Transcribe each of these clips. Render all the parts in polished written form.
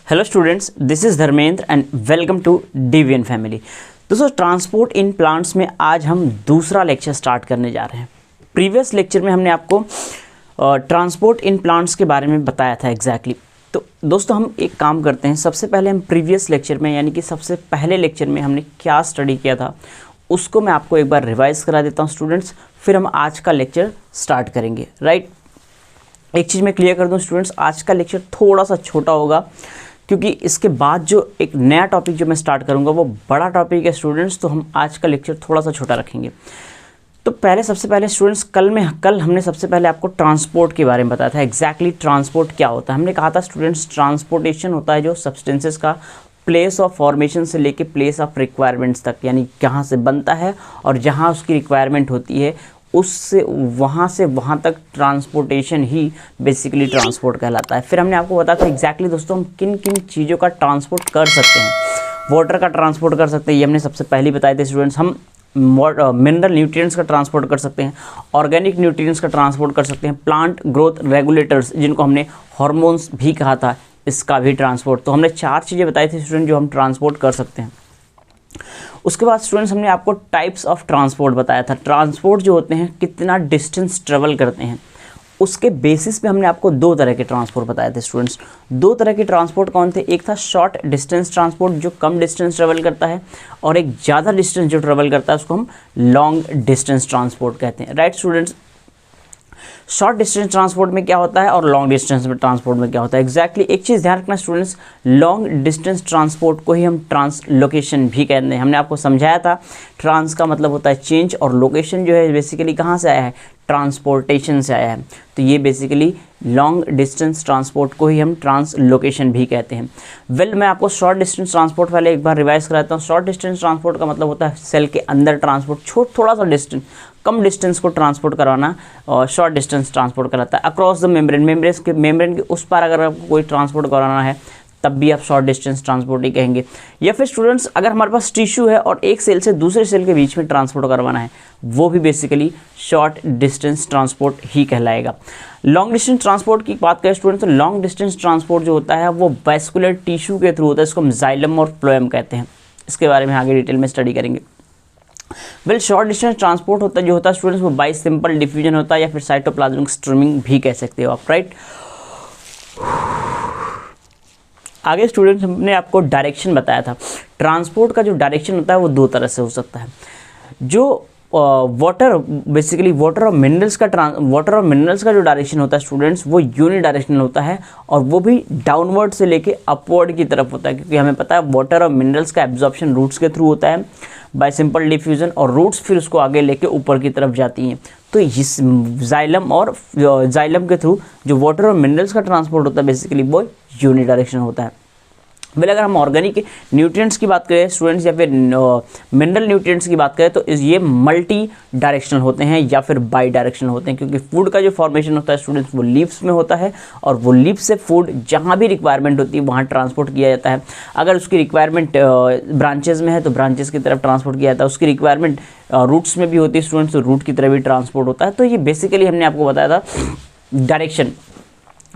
Hello students, this is Dharmendra and welcome to DVN family. दोस्तों, transport in plants में आज हम दूसरा लेक्चर स्टार्ट करने जा रहे हैं। प्रीवियस लेक्चर में हमने आपको ट्रांसपोर्ट इन प्लांट्स के बारे में बताया था एग्जैक्टली। तो दोस्तों, हम एक काम करते हैं, सबसे पहले हम प्रीवियस लेक्चर में यानी कि सबसे पहले लेक्चर में हमने क्या स्टडी किया था उसको मैं आपको एक बार रिवाइज करा देता हूँ स्टूडेंट्स, फिर हम आज का लेक्चर स्टार्ट करेंगे। राइट, एक चीज़ मैं क्लियर कर दूं स्टूडेंट्स, आज का लेक्चर थोड़ा सा छोटा होगा क्योंकि इसके बाद जो एक नया टॉपिक जो मैं स्टार्ट करूंगा वो बड़ा टॉपिक है स्टूडेंट्स, तो हम आज का लेक्चर थोड़ा सा छोटा रखेंगे। तो सबसे पहले स्टूडेंट्स, कल हमने सबसे पहले आपको ट्रांसपोर्ट के बारे में बताया था। एग्जैक्टली ट्रांसपोर्ट क्या होता है, हमने कहा था स्टूडेंट्स, ट्रांसपोर्टेशन होता है जो सब्सटेंसेस का प्लेस ऑफ फॉर्मेशन से लेके प्लेस ऑफ रिक्वायरमेंट्स तक, यानी जहाँ से बनता है और जहाँ उसकी रिक्वायरमेंट होती है उससे वहाँ तक ट्रांसपोर्टेशन ही बेसिकली ट्रांसपोर्ट कहलाता है। फिर हमने आपको बताया था एग्जैक्टली दोस्तों हम किन किन चीज़ों का ट्रांसपोर्ट कर सकते हैं। वाटर का ट्रांसपोर्ट कर सकते हैं, ये हमने सबसे पहले बताए थे स्टूडेंट्स। हम मिनरल न्यूट्रिएंट्स का ट्रांसपोर्ट कर सकते हैं, ऑर्गेनिक न्यूट्रिएंट्स का ट्रांसपोर्ट कर सकते हैं, प्लांट ग्रोथ रेगुलेटर्स जिनको हमने हार्मोन्स भी कहा था, इसका भी ट्रांसपोर्ट। तो हमने 4 चीज़ें बताई थी स्टूडेंट जो हम ट्रांसपोर्ट कर सकते हैं। उसके बाद स्टूडेंट्स हमने आपको टाइप्स ऑफ ट्रांसपोर्ट बताया था। ट्रांसपोर्ट जो होते हैं कितना डिस्टेंस ट्रेवल करते हैं, उसके बेसिस पे हमने आपको 2 तरह के ट्रांसपोर्ट बताए थे स्टूडेंट्स। 2 तरह के ट्रांसपोर्ट कौन थे, एक था शॉर्ट डिस्टेंस ट्रांसपोर्ट जो कम डिस्टेंस ट्रेवल करता है, और एक ज़्यादा डिस्टेंस जो ट्रेवल करता है उसको हम लॉन्ग डिस्टेंस ट्रांसपोर्ट कहते हैं। Right students, short distance transport में क्या होता है और लॉन्ग डिस्टेंस में ट्रांसपोर्ट में क्या होता है एग्जैक्टली एक चीज़ ध्यान रखना स्टूडेंट्स, लॉन्ग डिस्टेंस ट्रांसपोर्ट को ही हम ट्रांसलोकेशन भी कहते हैं। हमने आपको समझाया था ट्रांस का मतलब होता है चेंज, और लोकेशन जो है बेसिकली कहाँ से आया है, ट्रांसपोर्टेशन से आया है। तो ये बेसिकली लॉन्ग डिस्टेंस ट्रांसपोर्ट को ही हम ट्रांसलोकेशन भी कहते हैं। मैं आपको शॉर्ट डिस्टेंस ट्रांसपोर्ट वाले एक बार रिवाइज कराता हूँ। शॉर्ट डिस्टेंस ट्रांसपोर्ट का मतलब होता है सेल के अंदर ट्रांसपोर्ट, थोड़ा सा डिस्टेंस, कम डिस्टेंस को ट्रांसपोर्ट करवाना और शॉर्ट डिस्टेंस ट्रांसपोर्ट कराता है। अक्रॉस द मेम्ब्रेन के उस पार अगर आपको कोई ट्रांसपोर्ट कराना है तब भी आप शॉर्ट डिस्टेंस ट्रांसपोर्ट ही कहेंगे। या फिर स्टूडेंट्स, अगर हमारे पास टिश्यू है और एक सेल से दूसरे सेल के बीच में ट्रांसपोर्ट करवाना है, वो भी बेसिकली शॉर्ट डिस्टेंस ट्रांसपोर्ट ही कहलाएगा। लॉन्ग डिस्टेंस ट्रांसपोर्ट की बात करें स्टूडेंट्स, तो लॉन्ग डिस्टेंस ट्रांसपोर्ट जो होता है वो वैस्कुलर टिश्यू के थ्रू होता है, इसको हम जाइलम और फ्लोएम कहते हैं। इसके बारे में आगे डिटेल में स्टडी करेंगे। शॉर्ट डिस्टेंस ट्रांसपोर्ट होता है जो होता है स्टूडेंट्स वो बाय सिंपल डिफ्यूजन होता है, या फिर साइटोप्लाज्मिक स्ट्रीमिंग भी कह सकते हो आप। राइट, आगे स्टूडेंट्स हमने आपको डायरेक्शन बताया था। ट्रांसपोर्ट का जो डायरेक्शन होता है वो 2 तरह से हो सकता है। जो वाटर और मिनरल्स का जो डायरेक्शन होता है स्टूडेंट्स वो यूनि डायरेक्शनल होता है, और वो भी डाउनवर्ड से लेके अपवर्ड की तरफ होता है, क्योंकि हमें पता है वाटर और मिनरल्स का एब्जॉर्प्शन रूट्स के थ्रू होता है बाय सिंपल डिफ्यूजन, और रूट्स फिर उसको आगे लेके ऊपर की तरफ जाती हैं। तो इस जाइलम के थ्रू जो वाटर और मिनरल्स का ट्रांसपोर्ट होता है बेसिकली वो यूनि डायरेक्शन होता है। अगर हम ऑर्गेनिक न्यूट्रिएंट्स की बात करें स्टूडेंट्स, या फिर मिनरल न्यूट्रिएंट्स की बात करें, तो ये मल्टी डायरेक्शनल होते हैं या फिर बाई डायरेक्शनल होते हैं, क्योंकि फूड का जो फॉर्मेशन होता है स्टूडेंट्स वो लीव्स में होता है, और वो लीव्स से फूड जहाँ भी रिक्वायरमेंट होती है वहाँ ट्रांसपोर्ट किया जाता है। अगर उसकी रिक्वायरमेंट ब्रांचेज में है तो ब्रांचेस की तरफ ट्रांसपोर्ट किया जाता है, उसकी रिक्वायरमेंट रूट्स में भी होती है स्टूडेंट्स, तो रूट की तरफ भी ट्रांसपोर्ट होता है। तो ये बेसिकली हमने आपको बताया था डायरेक्शन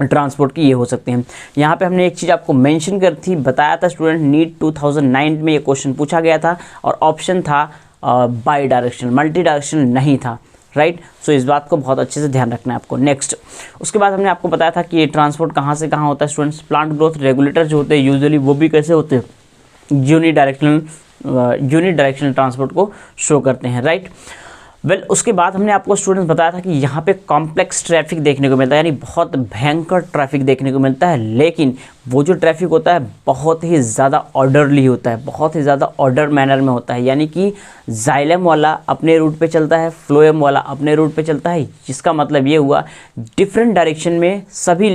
ट्रांसपोर्ट की ये हो सकते हैं। यहाँ पे हमने एक चीज़ आपको मेंशन कर थी, बताया था स्टूडेंट, नीट 2009 में ये क्वेश्चन पूछा गया था और ऑप्शन था बाई डायरेक्शनल, मल्टी डायरेक्शनल नहीं था। राइट, सो इस बात को बहुत अच्छे से ध्यान रखना है आपको। नेक्स्ट, उसके बाद हमने आपको बताया था कि ये ट्रांसपोर्ट कहाँ से कहाँ होता है स्टूडेंट्स। प्लांट ग्रोथ रेगुलेटर जो होते हैं यूजुअली वो भी कैसे होते हैं, यूनि डायरेक्शनल ट्रांसपोर्ट को शो करते हैं। राइट, उसके बाद हमने आपको स्टूडेंट्स बताया था कि यहाँ पे कॉम्प्लेक्स ट्रैफिक देखने को मिलता है, यानी बहुत भयंकर ट्रैफिक देखने को मिलता है, लेकिन वो जो ट्रैफिक होता है बहुत ही ज़्यादा ऑर्डरली होता है, बहुत ही ज़्यादा ऑर्डर मैनर में होता है। यानी कि जाइलम वाला अपने रूट पे चलता है, फ्लोएम वाला अपने रूट पे चलता है, जिसका मतलब ये हुआ डिफरेंट डायरेक्शन में सभी,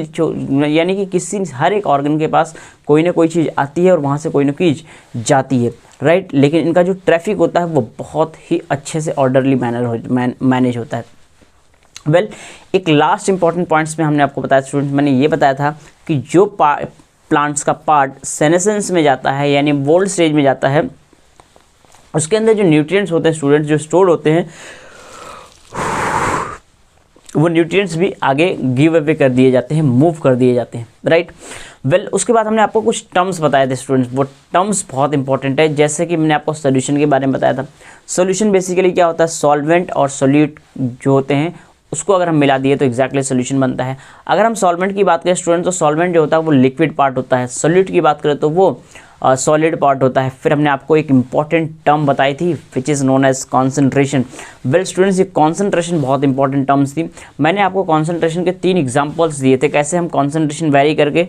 यानी कि हर एक ऑर्गन के पास कोई ना कोई चीज़ आती है और वहाँ से कोई ना कोई चीज़ जाती है। राइट, लेकिन इनका जो ट्रैफिक होता है वो बहुत ही अच्छे से ऑर्डरली मैनेज होता है। एक लास्ट इंपॉर्टेंट पॉइंट्स में हमने आपको बताया स्टूडेंट, मैंने ये बताया था कि जो प्लांट्स का पार्ट सेनेसेंस में जाता है यानी बोल्ड स्टेज में जाता है, उसके अंदर जो न्यूट्रिएंट्स होते हैं स्टूडेंट्स जो स्टोर होते हैं वो न्यूट्रिएंट्स भी आगे गिव अवे कर दिए जाते हैं, मूव कर दिए जाते हैं, राइट। वेल उसके बाद हमने आपको कुछ टर्म्स बताए थे स्टूडेंट्स, वो टर्म्स बहुत इंपॉर्टेंट है। जैसे कि मैंने आपको सोल्यूशन के बारे में बताया था। सोल्यूशन बेसिकली क्या होता है, सॉल्वेंट और सोल्यूट जो होते हैं उसको अगर हम मिला दिए तो एक्जैक्टली सोल्यूशन बनता है। अगर हम सॉल्वेंट की बात करें स्टूडेंट, तो सॉल्वेंट जो होता है वो लिक्विड पार्ट होता है। सोल्यूट की बात करें तो वो सॉलिड पार्ट होता है। फिर हमने आपको एक इंपॉर्टेंट टर्म बताई थी which is known as concentration. Well students, ये कॉन्सेंट्रेशन बहुत इंपॉर्टेंट टर्म्स थी। मैंने आपको कॉन्सेंट्रेशन के 3 एग्जाम्पल्स दिए थे, कैसे हम कॉन्सेंट्रेशन वेरी करके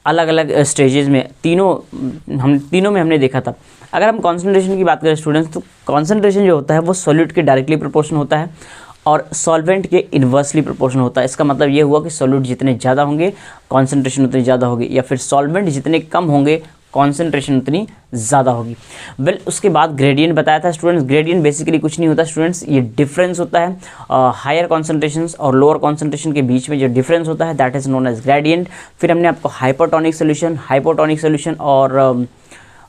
अलग अलग स्टेजेस में तीनों में हमने देखा था। अगर हम कॉन्सेंट्रेशन की बात करें स्टूडेंट्स, तो कॉन्सेंट्रेशन जो होता है वो सॉल्यूट के डायरेक्टली प्रोपोर्शन होता है और सॉल्वेंट के इन्वर्सली प्रोपोर्शन होता है। इसका मतलब ये हुआ कि सॉल्यूट जितने ज़्यादा होंगे कॉन्सेंट्रेशन उतनी ज़्यादा होगी, या फिर सॉल्वेंट जितने कम होंगे कॉन्सेंट्रेशन उतनी ज़्यादा होगी। वेल उसके बाद ग्रेडियंट बताया था स्टूडेंट्स। ग्रेडियंट बेसिकली कुछ नहीं होता स्टूडेंट्स, ये डिफरेंस होता है हायर कॉन्सेंट्रेशंस और लोअर कॉन्सेंट्रेशन के बीच में जो डिफरेंस होता है that is known as gradient. फिर हमने आपको हाइपोटोनिक सोल्यूशन और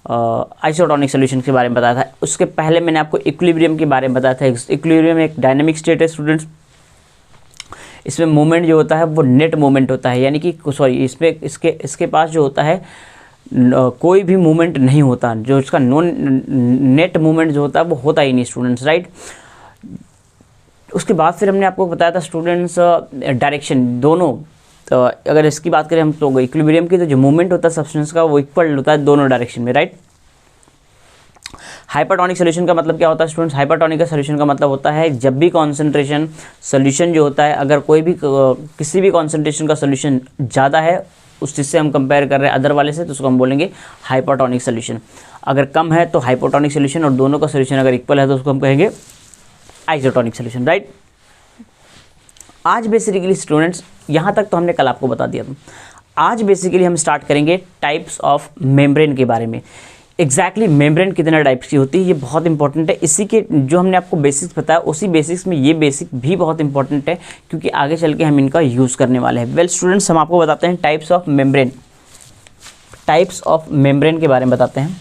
आइसोटोनिक सोल्यूशन के बारे में बताया था। उसके पहले मैंने आपको इक्विलिब्रियम के बारे में बताया था। इक्विलिब्रियम एक डायनेमिक स्टेट है स्टूडेंट्स। इसमें मूवमेंट जो होता है वो नेट मूवमेंट होता है, यानी कि सॉरी इसके पास जो होता है कोई भी मूवमेंट नहीं होता, जो इसका नेट मूवमेंट जो होता है वो होता ही नहीं स्टूडेंट्स, राइट। उसके बाद फिर हमने आपको बताया था स्टूडेंट्स डायरेक्शन दोनों। अगर इसकी बात करें हम तो इक्विलिब्रियम की, तो जो मूवमेंट होता है सब्सटेंस का वो इक्वल होता है दोनों डायरेक्शन में, राइट। हाइपरटोनिक सोल्यूशन का मतलब क्या होता है स्टूडेंट्स, हाइपरटोनिक का सोल्यूशन का मतलब होता है जब भी कॉन्सेंट्रेशन सोल्यूशन जो होता है, अगर कोई भी किसी भी कॉन्सेंट्रेशन का सोल्यूशन ज़्यादा है उस चीज़ से हम कंपेयर कर रहे हैं अदर वाले से, तो उसको हम बोलेंगे हाइपरटोनिक सोल्यूशन। अगर कम है तो हाइपोटोनिक सोल्यूशन, और दोनों का सोल्यूशन अगर इक्वल है तो उसको हम कहेंगे आइसोटोनिक सोल्यूशन, राइट। आज बेसिकली स्टूडेंट्स यहाँ तक तो हमने कल आपको बता दिया था। आज बेसिकली हम स्टार्ट करेंगे टाइप्स ऑफ मेम्ब्रेन के बारे में। एग्जैक्टली मेम्ब्रेन कितने टाइप्स की होती है ये बहुत इंपॉर्टेंट है। इसी के जो हमने आपको बेसिक्स बताया उसी बेसिक्स में ये बेसिक भी बहुत इंपॉर्टेंट है, क्योंकि आगे चल के हम इनका यूज़ करने वाले हैं। वेल स्टूडेंट्स, हम आपको बताते हैं types of membrane. Types of membrane के बारे में बताते हैं।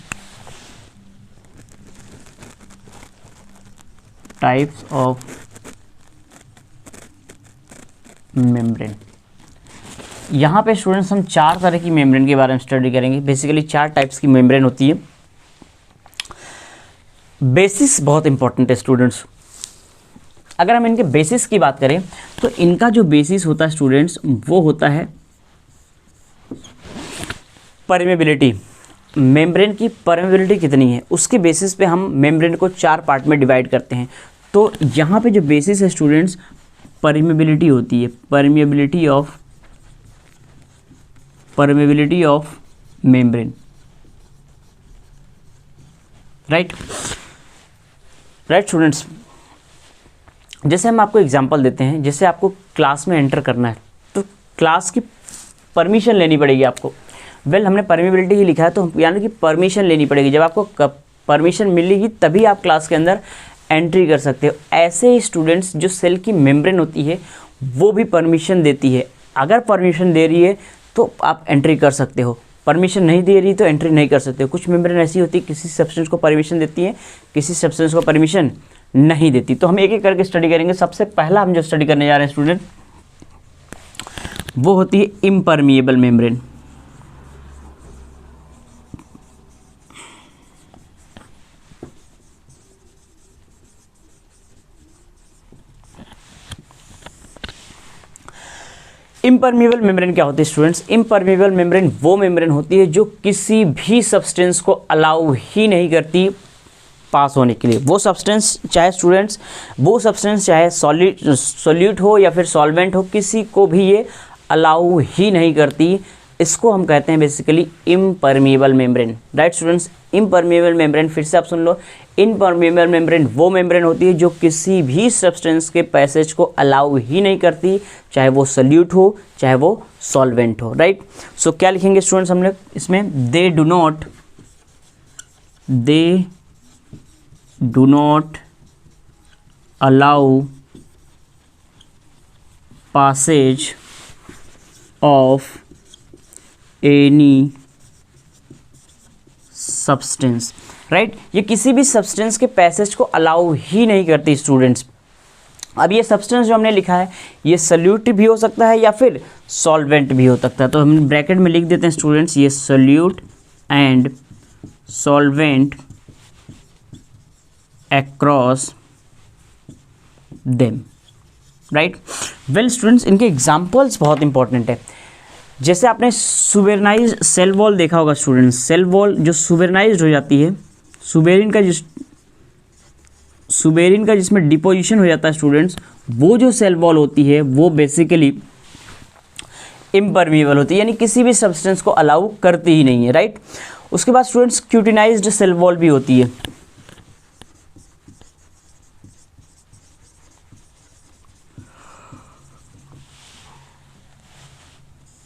टाइप्स ऑफ मेम्ब्रेन, यहाँ पे स्टूडेंट्स हम 4 तरह की मेम्ब्रेन के बारे में स्टडी करेंगे। बेसिकली 4 टाइप्स की मेम्ब्रेन होती है। बेसिस बहुत इंपॉर्टेंट है स्टूडेंट्स। अगर हम इनके बेसिस की बात करें तो इनका जो बेसिस होता है स्टूडेंट्स वो होता है परमेबिलिटी। मेम्ब्रेन की परमेबिलिटी कितनी है उसके बेसिस पे हम मेम्ब्रेन को 4 पार्ट में डिवाइड करते हैं। तो यहाँ पे जो बेसिस है स्टूडेंट्स परमेबिलिटी होती है, permeability of membrane, right students. जैसे हम आपको एग्जांपल देते हैं, जैसे आपको क्लास में एंटर करना है तो क्लास की परमिशन लेनी पड़ेगी आपको। वेल हमने परमिबिलिटी ही लिखा है, तो यानी कि परमिशन लेनी पड़ेगी। जब आपको परमिशन मिलेगी तभी आप क्लास के अंदर एंट्री कर सकते हो। ऐसे ही स्टूडेंट्स जो सेल की मेम्ब्रेन होती है वो भी परमिशन देती है। अगर परमिशन दे रही है तो आप एंट्री कर सकते हो, परमिशन नहीं दे रही तो एंट्री नहीं कर सकते हो। कुछ मेम्ब्रेन ऐसी होती है किसी सब्सटेंस को परमिशन देती है, किसी सब्सटेंस को परमिशन नहीं देती। तो हम एक एक करके स्टडी करेंगे। सबसे पहला हम जो स्टडी करने जा रहे हैं स्टूडेंट वो होती है इम्परमिएबल मेम्ब्रेन। इम्परमिएबल मेम्ब्रेन क्या होती है स्टूडेंट्स? इम्परमिएबल मेम्ब्रेन वो मेम्ब्रेन होती है जो किसी भी सब्सटेंस को अलाउ ही नहीं करती पास होने के लिए। वो सब्सटेंस चाहे सॉल्यूट हो या फिर सॉल्वेंट हो, किसी को भी ये अलाउ ही नहीं करती। इसको हम कहते हैं basically impermeable membrane, right students. Impermeable membrane, फिर से आप सुन लो, इम्परमिएबल मेम्ब्रेन वो मेम्ब्रेन होती है जो किसी भी सब्सटेंस के पैसेज को अलाउ ही नहीं करती, चाहे वो सॉल्यूट हो चाहे वो सॉल्वेंट हो, राइट। सो क्या लिखेंगे स्टूडेंट्स हम लोग इसमें? They do not allow passage of any substance, right. ये किसी भी सब्सटेंस के पैसेज को अलाउ ही नहीं करती स्टूडेंट्स। अब ये सब्सटेंस जो हमने लिखा है ये सॉल्यूट भी हो सकता है या फिर सॉल्वेंट भी हो सकता है। तो हम ब्रैकेट में लिख देते हैं स्टूडेंट्स, ये solute and solvent across them, right. Well students, इनके एग्जांपल्स बहुत इंपॉर्टेंट है। जैसे आपने सुबेरनाइज सेल वॉल देखा होगा स्टूडेंट्स, सेल वॉल जो सुबेरनाइज हो जाती है, सुबेरिन का जिसमें डिपोजिशन हो जाता है स्टूडेंट्स, वो जो सेल वॉल होती है वो बेसिकली इम्परमिएबल होती है, यानी किसी भी सब्सटेंस को अलाउ करती ही नहीं है, राइट। उसके बाद स्टूडेंट्स क्यूटिनाइज्ड सेल वॉल भी होती है,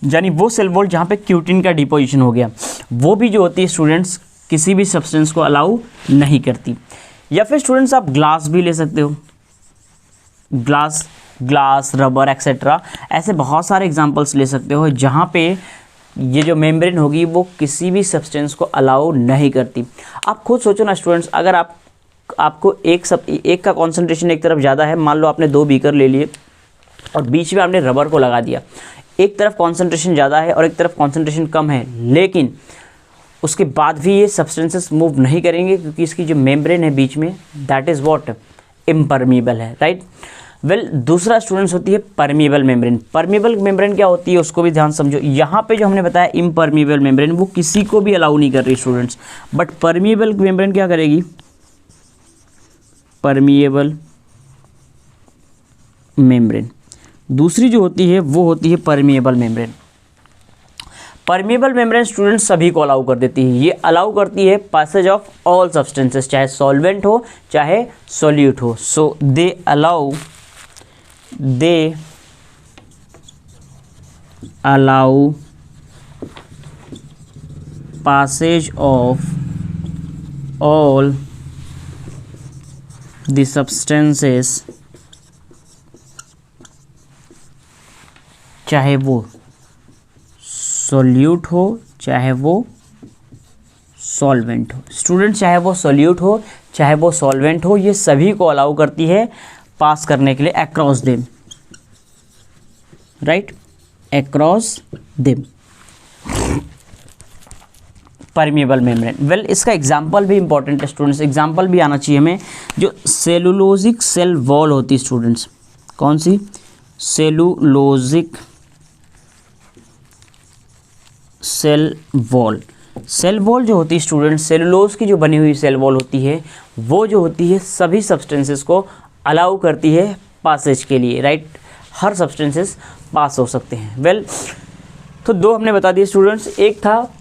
यानी वो सेल वॉल जहाँ पे क्यूटिन का डिपोजिशन हो गया, वो भी जो होती है स्टूडेंट्स किसी भी सब्सटेंस को अलाउ नहीं करती। या फिर स्टूडेंट्स आप ग्लास भी ले सकते हो, ग्लास रबर एक्सेट्रा, ऐसे बहुत सारे एग्जांपल्स ले सकते हो जहाँ पे ये जो मेम्ब्रेन होगी वो किसी भी सब्सटेंस को अलाउ नहीं करती। आप खुद सोचो ना स्टूडेंट्स, अगर आपको एक का कॉन्सेंट्रेशन एक तरफ ज़्यादा है, मान लो आपने 2 बीकर ले लिए और बीच में आपने रबर को लगा दिया, एक तरफ कॉन्सेंट्रेशन ज़्यादा है और एक तरफ कॉन्सेंट्रेशन कम है, लेकिन उसके बाद भी ये सब्सटेंसेस मूव नहीं करेंगे क्योंकि इसकी जो मेम्ब्रेन है बीच में, दैट इज़ व्हाट, इम्परमिएबल है, राइट। वेल दूसरा स्टूडेंट्स होती है परमिएबल मेम्ब्रेन। परमिएबल मेम्ब्रेन क्या होती है उसको भी ध्यान समझो। यहाँ पे जो हमने बताया इम्परमिएबल मेम्ब्रेन, वो किसी को भी अलाउ नहीं कर रही स्टूडेंट्स, बट परमिएबल मेम्ब्रेन क्या करेगी, परमिएबल मेम्ब्रेन दूसरी जो होती है वो होती है permeable membrane. Permeable membrane students सभी को अलाउ कर देती है, ये अलाउ करती है पासेज ऑफ ऑल सब्सटेंसेस, चाहे सॉल्वेंट हो चाहे सॉल्यूट हो। So they allow passage of all the substances, चाहे वो सॉल्यूट हो चाहे वो सॉल्वेंट हो। स्टूडेंट चाहे वो सॉल्यूट हो चाहे वो सॉल्वेंट हो, ये सभी को अलाउ करती है पास करने के लिए across them, right, across them permeable membrane. Well इसका एग्जाम्पल भी इंपॉर्टेंट है स्टूडेंट्स, एग्जाम्पल भी आना चाहिए हमें। जो सेलुलोजिक सेल वॉल होती है स्टूडेंट्स, कौन सी, cellulosic cell wall. Cell wall जो होती है स्टूडेंट, सेलुलोज की जो बनी हुई सेल वॉल होती है, वो जो होती है सभी सब्सटेंसेस को अलाउ करती है पासेज के लिए, राइट। हर सब्सटेंसेस पास हो सकते हैं। वेल तो 2 हमने बता दिए स्टूडेंट्स, एक था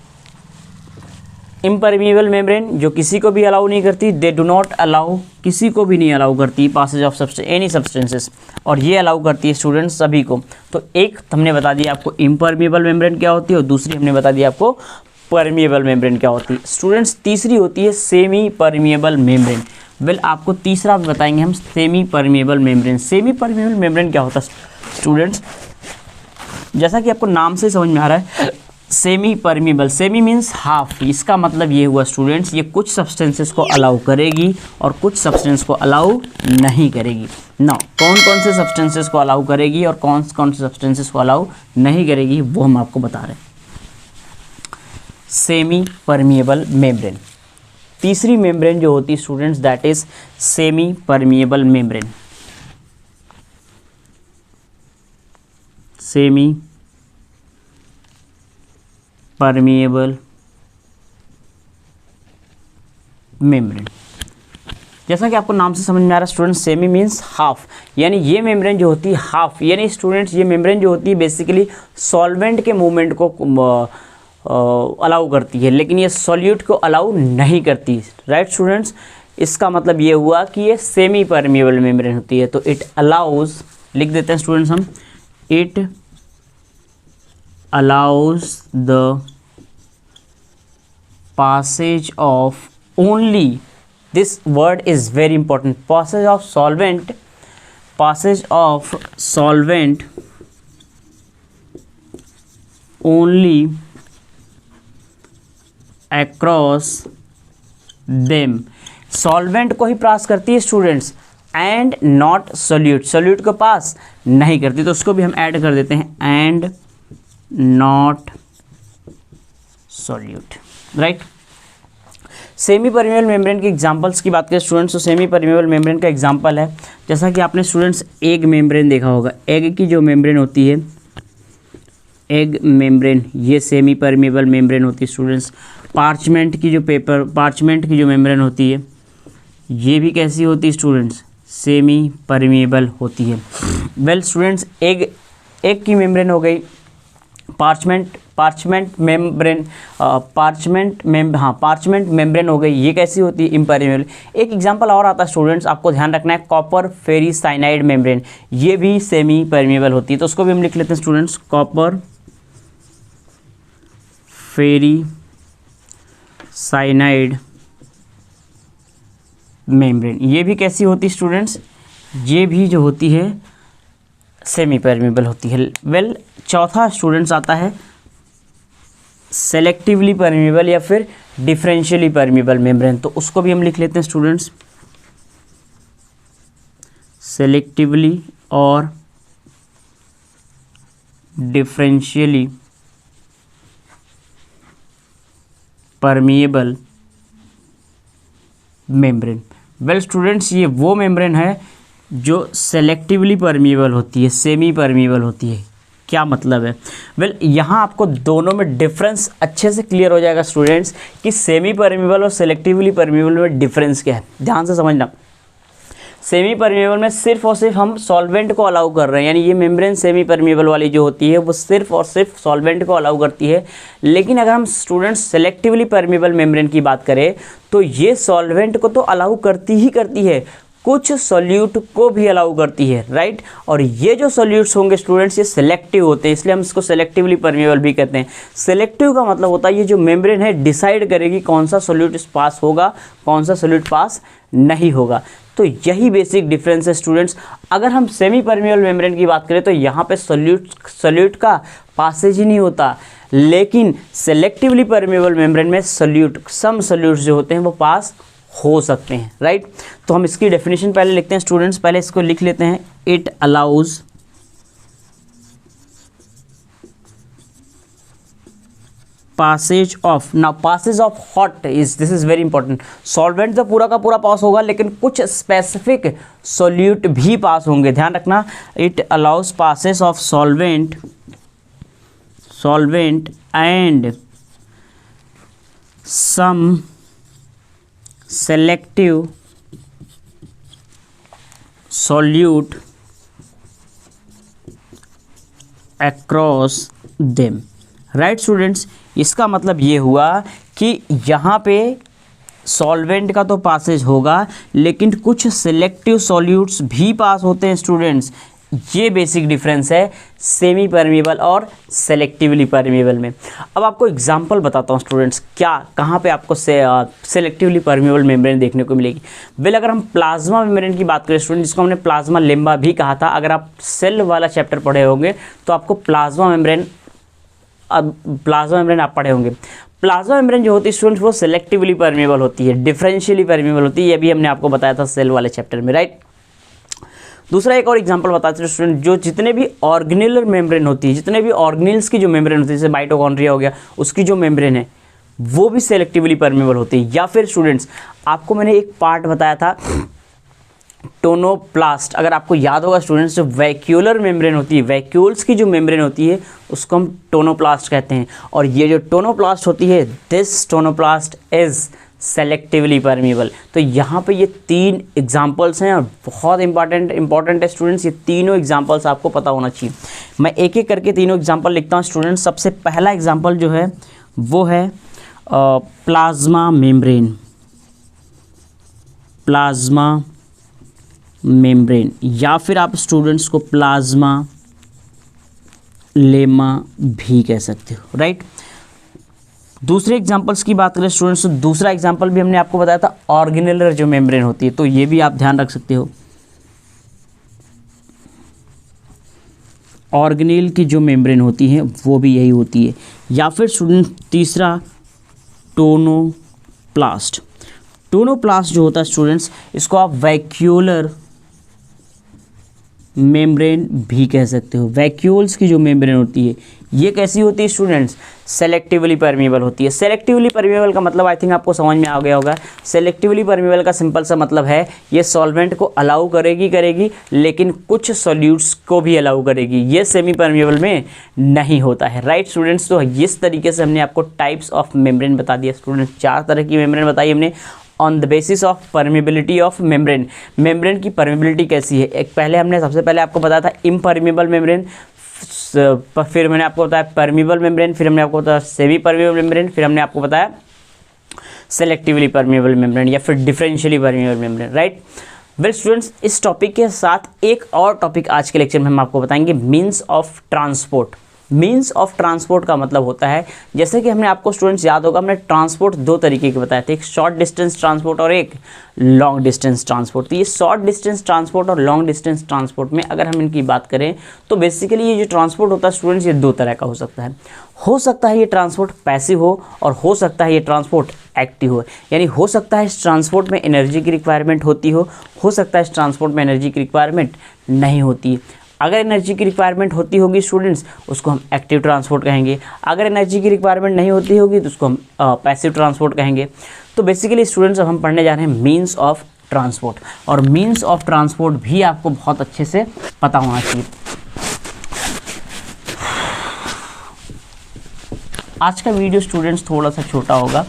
इम्परमिएबल मेम्ब्रेन जो किसी को भी अलाउ नहीं करती, दे डू नॉट अलाउ, किसी को भी नहीं अलाउ करती पासेज ऑफ एनी सब्सटेंसेस, और ये अलाउ करती है स्टूडेंट्स सभी को। तो एक हमने बता दिया आपको इम्परमिएबल मेम्ब्रेन क्या होती है, और दूसरी हमने बता दिया आपको परमिएबल मेम्ब्रेन क्या होती है। स्टूडेंट्स तीसरी होती है सेमी परमिएबल मेम्ब्रेन। वेल आपको तीसरा बताएंगे हम, semi permeable membrane. Semi permeable membrane क्या होता है स्टूडेंट्स, जैसा कि आपको नाम से समझ में आ रहा है, semi permeable, semi means half, इसका मतलब ये हुआ स्टूडेंट्स ये कुछ सब्सटेंसेस को अलाउ करेगी और कुछ सब्सटेंस को अलाउ नहीं करेगी। नाउ कौन कौन से सब्सटेंसेस को अलाउ करेगी और कौन कौन से सब्सटेंसेस को अलाउ नहीं करेगी वो हम आपको बता रहे हैं। सेमी परमिएबल मेम्ब्रेन, तीसरी मेम्ब्रेन जो होती है students that is semi permeable membrane. Semi permeable membrane, जैसा कि आपको नाम से समझ में आ रहा है स्टूडेंट, सेमी मीन्स हाफ, यानी ये मेम्ब्रेन जो होती है हाफ, यानी स्टूडेंट्स ये मेम्ब्रेन जो होती है बेसिकली सॉल्वेंट के मूवमेंट को अलाउ करती है, लेकिन ये सॉल्यूट को अलाउ नहीं करती, राइट स्टूडेंट्स। इसका मतलब ये हुआ कि ये सेमी परमिएबल मेम्ब्रेन होती है। तो इट अलाउज, लिख देते हैं स्टूडेंट्स हम, it allows the passage of only, this word is very important, passage of solvent only across them। Solvent को ही पास करती है students, and not solute, solute को पास नहीं करती, तो उसको भी हम ऐड कर देते हैं and not solute, right. Semi permeable membrane के एग्जांपल्स की बात करें स्टूडेंट्स, तो सेमी परमेबल मेम्ब्रेन का एग्जांपल है, जैसा कि आपने स्टूडेंट्स एग मेम्ब्रेन देखा होगा। एग की जो मेम्ब्रेन होती है, एग मेम्ब्रेन, ये सेमी परमेबल मेम्ब्रेन होती है स्टूडेंट्स। पार्चमेंट की जो पेपर, पार्चमेंट की जो मेम्ब्रेन होती है, ये भी कैसी होती है स्टूडेंट्स, सेमी परमेबल होती है। वेल स्टूडेंट्स, एग की मेम्ब्रेन हो गई, पार्चमेंट मेम्ब्रेन हो गई, ये कैसी होती है, इम्परमेबल। एक एग्जांपल और आता है स्टूडेंट्स, आपको ध्यान रखना है, कॉपर फेरी साइनाइड मेम्ब्रेन, ये भी सेमी परमेबल होती है, तो उसको भी हम लिख लेते हैं स्टूडेंट्स, कॉपर फेरी साइनाइड मेम्ब्रेन, ये भी कैसी होती है स्टूडेंट्स, ये भी जो होती है सेमी परमेबल होती है। वेल चौथा स्टूडेंट्स आता है सेलेक्टिवली परमेबल या फिर डिफरेंशियली परमेबल मेम्ब्रेन, तो उसको भी हम लिख लेते हैं स्टूडेंट्स, सेलेक्टिवली और differentially permeable membrane. Well students, ये वो मेम्ब्रेन है जो सेलेक्टिवली परमेबल होती है, सेमी परमेबल होती है। क्या मतलब है? वेल यहाँ आपको दोनों में डिफरेंस अच्छे से क्लियर हो जाएगा स्टूडेंट्स कि सेमी परमेबल और सेलेक्टिवली परमेबल में डिफरेंस क्या है। ध्यान से समझना, सेमी परमेबल में सिर्फ और सिर्फ हम सॉल्वेंट को अलाउ कर रहे हैं, यानी ये मेम्ब्रेन सेमी परमेबल वाली जो होती है वो सिर्फ और सिर्फ सॉल्वेंट को अलाउ करती है। लेकिन अगर हम स्टूडेंट्स सेलेक्टिवली परमेबल मेम्ब्रेन की बात करें तो ये सॉल्वेंट को तो अलाउ करती ही करती है, कुछ सॉल्यूट को भी अलाउ करती है, राइट। और ये जो सॉल्यूट्स होंगे स्टूडेंट्स ये सेलेक्टिव होते हैं, इसलिए हम इसको सेलेक्टिवली परमेबल भी कहते हैं। सेलेक्टिव का मतलब होता है ये जो मेम्ब्रेन है डिसाइड करेगी कौन सा सॉल्यूट पास होगा, कौन सा सॉल्यूट पास नहीं होगा। तो यही बेसिक डिफरेंस है स्टूडेंट्स। अगर हम सेमी परमेबल मेम्ब्रेन की बात करें तो यहाँ पे सॉल्यूट का पासेज ही नहीं होता, लेकिन सेलेक्टिवली परमेबल मेम्ब्रेन में सम सॉल्यूट्स जो होते हैं वो पास हो सकते हैं, राइट। तो हम इसकी डेफिनेशन पहले लिखते हैं स्टूडेंट्स, पहले इसको लिख लेते हैं, it allows passage of, now passage of hot is, this is very important, solvent तो पूरा का पूरा पास होगा लेकिन कुछ स्पेसिफिक सॉल्यूट भी पास होंगे, ध्यान रखना। It allows passes of solvent and some selective solute across them, right students. इसका मतलब ये हुआ कि यहाँ पे सॉल्वेंट का तो पासेज होगा लेकिन कुछ सिलेक्टिव सॉल्यूट्स भी पास होते हैं स्टूडेंट्स। ये बेसिक डिफरेंस है सेमी परमेबल और सेलेक्टिवली परमेबल में। अब आपको एग्जांपल बताता हूँ स्टूडेंट्स, क्या कहाँ पे आपको सेलेक्टिवली परमेबल मेम्ब्रेन देखने को मिलेगी। वेल अगर हम प्लाज्मा मेम्ब्रेन की बात करें स्टूडेंट, जिसको हमने प्लाज्मा लेम्बा भी कहा था, अगर आप सेल वाला चैप्टर पढ़े होंगे तो आपको प्लाज्मा मेम्ब्रेन आप पढ़े होंगे। प्लाज्मा मेम्ब्रेन जो होती है स्टूडेंट्स वो सेलेक्टिवली परमेबल होती है, डिफरेंशियली परमेबल होती है, ये भी हमने आपको बताया था सेल वाले चैप्टर में, राइट। दूसरा एक और एग्जांपल बताते हैं स्टूडेंट, जो जितने भी ऑर्गेनिलर मेम्ब्रेन होती है, जितने भी ऑर्गेनिल्स की जो मेम्ब्रेन होती है, जैसे माइटोकॉन्ड्रिया हो गया, उसकी जो मेम्ब्रेन है वो भी सेलेक्टिवली परमेबल होती है। या फिर स्टूडेंट्स आपको मैंने एक पार्ट बताया था टोनोप्लास्ट, अगर आपको याद होगा स्टूडेंट्स, जो वैक्यूलर मेम्ब्रेन होती है, वैक्यूल्स की जो मेम्ब्रेन होती है उसको हम टोनोप्लास्ट कहते हैं। और ये जो टोनोप्लास्ट होती है, this tonoplast is selectively permeable. तो यहाँ पे ये 3 एग्जांपल्स हैं और बहुत इंपॉर्टेंट है स्टूडेंट्स, ये तीनों एग्जांपल्स आपको पता होना चाहिए। मैं एक एक करके तीनों एग्जांपल लिखता हूँ स्टूडेंट्स। सबसे पहला एग्जांपल जो है वो है प्लाज्मा मेम्ब्रेन, प्लाज्मा मेम्ब्रेन, या फिर आप स्टूडेंट्स को प्लाज्मा लेमा भी कह सकते हो, राइट। दूसरे एग्जांपल्स की बात करें स्टूडेंट्स, तो दूसरा एग्जांपल भी हमने आपको बताया था ऑर्गेनिलर जो मेम्ब्रेन होती है, तो ये भी आप ध्यान रख सकते हो। ऑर्गेनिल की जो मेम्ब्रेन होती है वो भी यही होती है। या फिर स्टूडेंट तीसरा टोनोप्लास्ट, टोनोप्लास्ट जो होता है स्टूडेंट्स, इसको आप वैक्यूलर मेम्ब्रेन भी कह सकते हो। वैक्यूल्स की जो मेम्ब्रेन होती है ये कैसी होती है स्टूडेंट्स, सेलेक्टिवली परमेबल होती है। सेलेक्टिवली परमेबल का मतलब आई थिंक आपको समझ में आ गया होगा। सेलेक्टिवली परमेबल का सिंपल सा मतलब है ये सॉल्वेंट को अलाउ करेगी लेकिन कुछ सॉल्यूट्स को भी अलाउ करेगी, ये सेमी परमेबल में नहीं होता है। राइट स्टूडेंट्स, तो इस तरीके से हमने आपको टाइप्स ऑफ मेम्ब्रेन बता दिया स्टूडेंट्स। 4 तरह की मेम्ब्रेन बताई हमने on the basis of permeability of membrane. Membrane की परमेबिलिटी कैसी है, एक पहले हमने सबसे पहले आपको बताया था इम्परमेबल मेम्ब्रेन, फिर मैंने आपको बताया परमेबल मेम्ब्रेन, फिर हमने आपको बताया सेमी परमेबल मेम्ब्रेन, फिर हमने आपको बताया सेलेक्टिवली परमेबल मेम्ब्रेन या फिर differentially permeable membrane. Right, well students, इस टॉपिक के साथ एक और टॉपिक आज के लेक्चर में हम आपको बताएंगे, means of transport. Means of transport का मतलब होता है, जैसे कि हमने आपको स्टूडेंट्स याद होगा हमने ट्रांसपोर्ट 2 तरीके के बताए थे, एक शॉर्ट डिस्टेंस ट्रांसपोर्ट और एक लॉन्ग डिस्टेंस ट्रांसपोर्ट। तो ये शॉर्ट डिस्टेंस ट्रांसपोर्ट और लॉन्ग डिस्टेंस ट्रांसपोर्ट में अगर हम इनकी बात करें तो बेसिकली ये जो ट्रांसपोर्ट होता है स्टूडेंट्स ये 2 तरह का हो सकता है ये ट्रांसपोर्ट पैसिव हो और हो सकता है ये ट्रांसपोर्ट एक्टिव हो। यानी हो सकता है इस ट्रांसपोर्ट में एनर्जी की रिक्वायरमेंट होती हो सकता है इस ट्रांसपोर्ट में एनर्जी की रिक्वायरमेंट नहीं होती। अगर एनर्जी की रिक्वायरमेंट होती होगी स्टूडेंट्स उसको हम एक्टिव ट्रांसपोर्ट कहेंगे, अगर एनर्जी की रिक्वायरमेंट नहीं होती होगी तो उसको हम पैसिव ट्रांसपोर्ट कहेंगे। तो बेसिकली स्टूडेंट्स अब हम पढ़ने जा रहे हैं मीन्स ऑफ ट्रांसपोर्ट, और मीन्स ऑफ ट्रांसपोर्ट भी आपको बहुत अच्छे से पता होना चाहिए। आज का वीडियो स्टूडेंट्स थोड़ा सा छोटा होगा,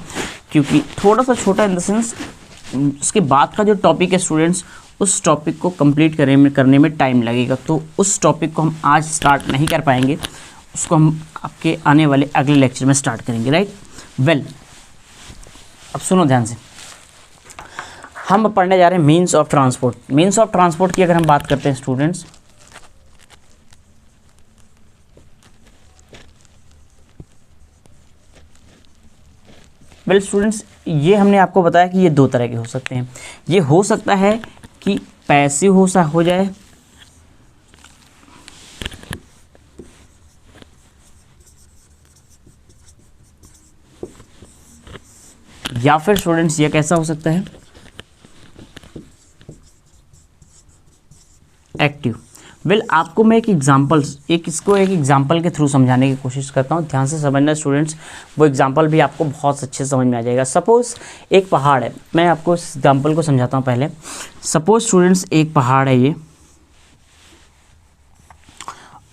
क्योंकि थोड़ा सा छोटा इन द सेंस उसके बाद का जो टॉपिक है स्टूडेंट्स उस टॉपिक को कंप्लीट करने में टाइम लगेगा, तो उस टॉपिक को हम आज स्टार्ट नहीं कर पाएंगे, उसको हम आपके आने वाले अगले लेक्चर में स्टार्ट करेंगे। राइट, वेल अब सुनो ध्यान से, हम पढ़ने जा रहे हैं means of transport. Means of transport की अगर हम बात करते हैं स्टूडेंट्स, वेल स्टूडेंट्स ये हमने आपको बताया कि ये 2 तरह के हो सकते हैं। ये हो सकता है कि पैसिव हो जाए या फिर स्टूडेंट्स ये कैसा हो सकता है एक्टिव। वेल आपको मैं एक एग्जांपल के थ्रू समझाने की कोशिश करता हूँ, ध्यान से समझना स्टूडेंट्स, वो एग्जांपल भी आपको बहुत अच्छे से समझ में आ जाएगा। सपोज़ एक पहाड़ है, मैं आपको इस एग्जांपल को समझाता हूँ पहले। सपोज़ स्टूडेंट्स एक पहाड़ है ये,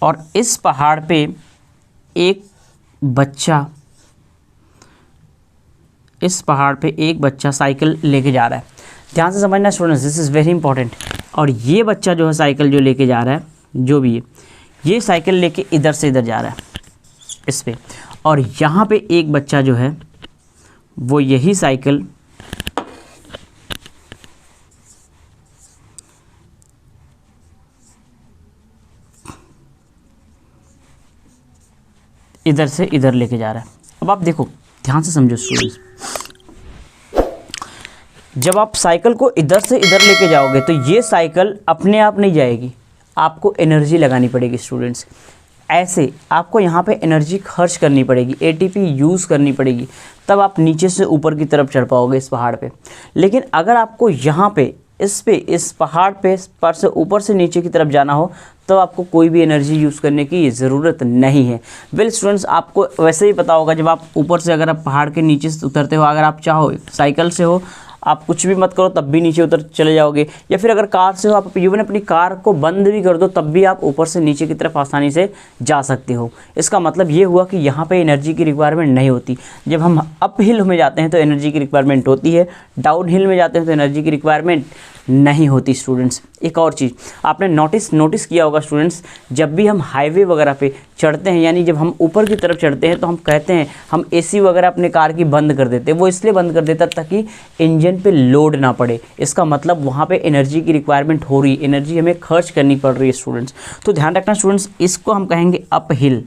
और इस पहाड़ पे एक बच्चा साइकिल लेके जा रहा है। ध्यान से समझना students, this is very important. और ये बच्चा जो है साइकिल जो लेके जा रहा है, जो भी है ये साइकिल लेके इधर से इधर जा रहा है इस पे, और यहाँ पे एक बच्चा जो है वो यही साइकिल इधर से इधर लेके जा रहा है। अब आप देखो ध्यान से समझो स्टूडेंट्स, जब आप साइकिल को इधर से इधर लेके जाओगे तो ये साइकिल अपने आप नहीं जाएगी, आपको एनर्जी लगानी पड़ेगी स्टूडेंट्स। ऐसे आपको यहाँ पे एनर्जी खर्च करनी पड़ेगी, एटीपी यूज़ करनी पड़ेगी, तब आप नीचे से ऊपर की तरफ चढ़ पाओगे इस पहाड़ पे। लेकिन अगर आपको यहाँ पे इस पहाड़ पे पर से ऊपर से नीचे की तरफ जाना हो तो आपको कोई भी एनर्जी यूज़ करने की ज़रूरत नहीं है। वेल स्टूडेंट्स आपको वैसे ही पता होगा, जब आप ऊपर से अगर आप पहाड़ के नीचे से उतरते हो, अगर आप चाहो साइकिल से हो आप कुछ भी मत करो तब भी नीचे उतर चले जाओगे, या फिर अगर कार से हो आप इवन अपनी कार को बंद भी कर दो तब भी आप ऊपर से नीचे की तरफ आसानी से जा सकते हो। इसका मतलब ये हुआ कि यहाँ पे एनर्जी की रिक्वायरमेंट नहीं होती। जब हम अप हिल में जाते हैं तो एनर्जी की रिक्वायरमेंट होती है, डाउन हिल में जाते हैं तो एनर्जी की रिक्वायरमेंट नहीं होती स्टूडेंट्स। एक और चीज़ आपने नोटिस किया होगा स्टूडेंट्स, जब भी हम हाईवे वगैरह पे चढ़ते हैं, यानी जब हम ऊपर की तरफ चढ़ते हैं तो हम कहते हैं हम एसी वगैरह अपने कार की बंद कर देते हैं। वो इसलिए बंद कर देता ताकि इंजन पे लोड ना पड़े। इसका मतलब वहाँ पे एनर्जी की रिक्वायरमेंट हो रही है, एनर्जी हमें खर्च करनी पड़ रही है स्टूडेंट्स। तो ध्यान रखना स्टूडेंट्स, इसको हम कहेंगे अप हिल,